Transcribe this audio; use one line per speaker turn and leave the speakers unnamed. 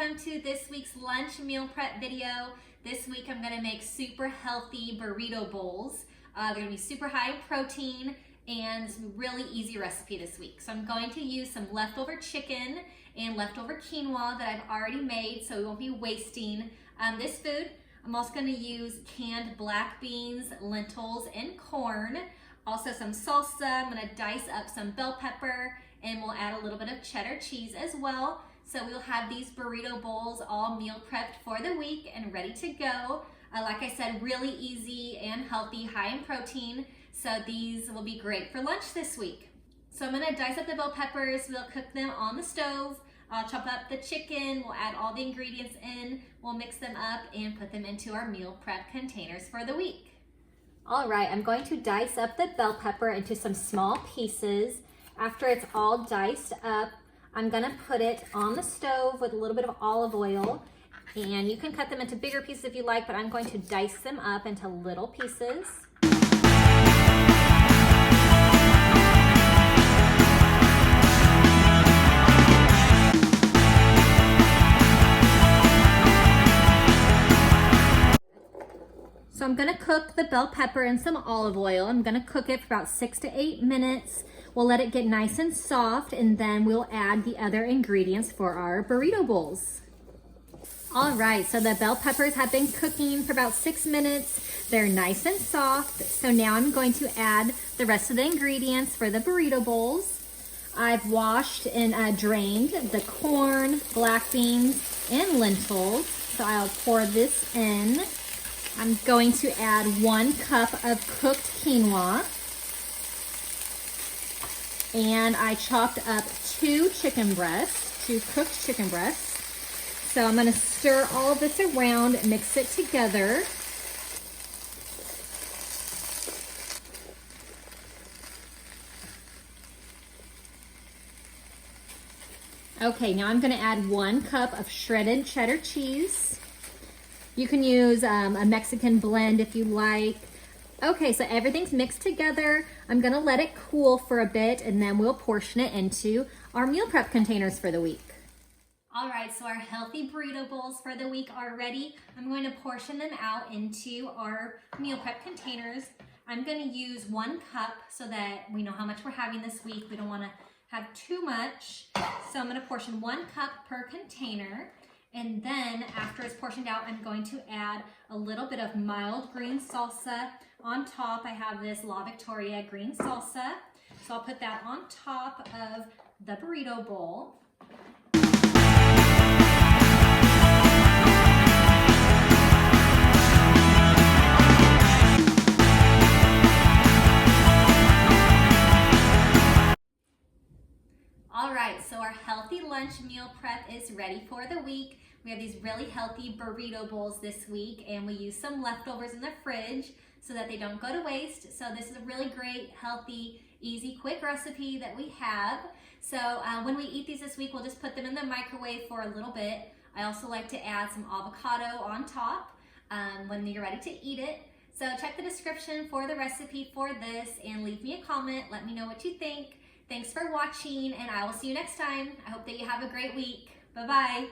welcome to this week's lunch meal prep video. This week I'm gonna make super healthy burrito bowls. They're gonna be super high in protein and it's a really easy recipe this week. So I'm going to use some leftover chicken and leftover quinoa that I've already made so we won't be wasting this food. I'm also gonna use canned black beans, lentils, and corn. Also some salsa. I'm gonna dice up some bell pepper and we'll add a little bit of cheddar cheese as well. So we'll have these burrito bowls all meal prepped for the week and ready to go. Like I said, really easy and healthy, high in protein. So these will be great for lunch this week. So I'm gonna dice up the bell peppers. We'll cook them on the stove. I'll chop up the chicken. We'll add all the ingredients in. We'll mix them up and put them into our meal prep containers for the week. All right, I'm going to dice up the bell pepper into some small pieces. After it's all diced up, I'm gonna put it on the stove with a little bit of olive oil, and you can cut them into bigger pieces if you like, but I'm going to dice them up into little pieces. So I'm gonna cook the bell pepper in some olive oil. I'm gonna cook it for about 6 to 8 minutes. We'll let it get nice and soft, and then we'll add the other ingredients for our burrito bowls. All right, so the bell peppers have been cooking for about 6 minutes. They're nice and soft. So now I'm going to add the rest of the ingredients for the burrito bowls. I've washed and drained the corn, black beans, and lentils. So I'll pour this in. I'm going to add 1 cup of cooked quinoa. And I chopped up 2 cooked chicken breasts. So I'm gonna stir all of this around, mix it together. Okay, now I'm gonna add 1 cup of shredded cheddar cheese. You can use a Mexican blend if you like. Okay, so everything's mixed together. I'm gonna let it cool for a bit and then we'll portion it into our meal prep containers for the week. All right, so our healthy burrito bowls for the week are ready. I'm going to portion them out into our meal prep containers. I'm gonna use 1 cup so that we know how much we're having this week. We don't wanna have too much. So I'm gonna portion 1 cup per container. And then after it's portioned out, I'm going to add a little bit of mild green salsa. On top, I have this La Victoria green salsa. So I'll put that on top of the burrito bowl. All right, so our healthy lunch meal prep is ready for the week. We have these really healthy burrito bowls this week, and we use some leftovers in the fridge so that they don't go to waste. So this is a really great, healthy, easy, quick recipe that we have. So when we eat these this week, we'll just put them in the microwave for a little bit. I also like to add some avocado on top when you're ready to eat it. So check the description for the recipe for this and leave me a comment. Let me know what you think. Thanks for watching, and I will see you next time. I hope that you have a great week. Bye-bye.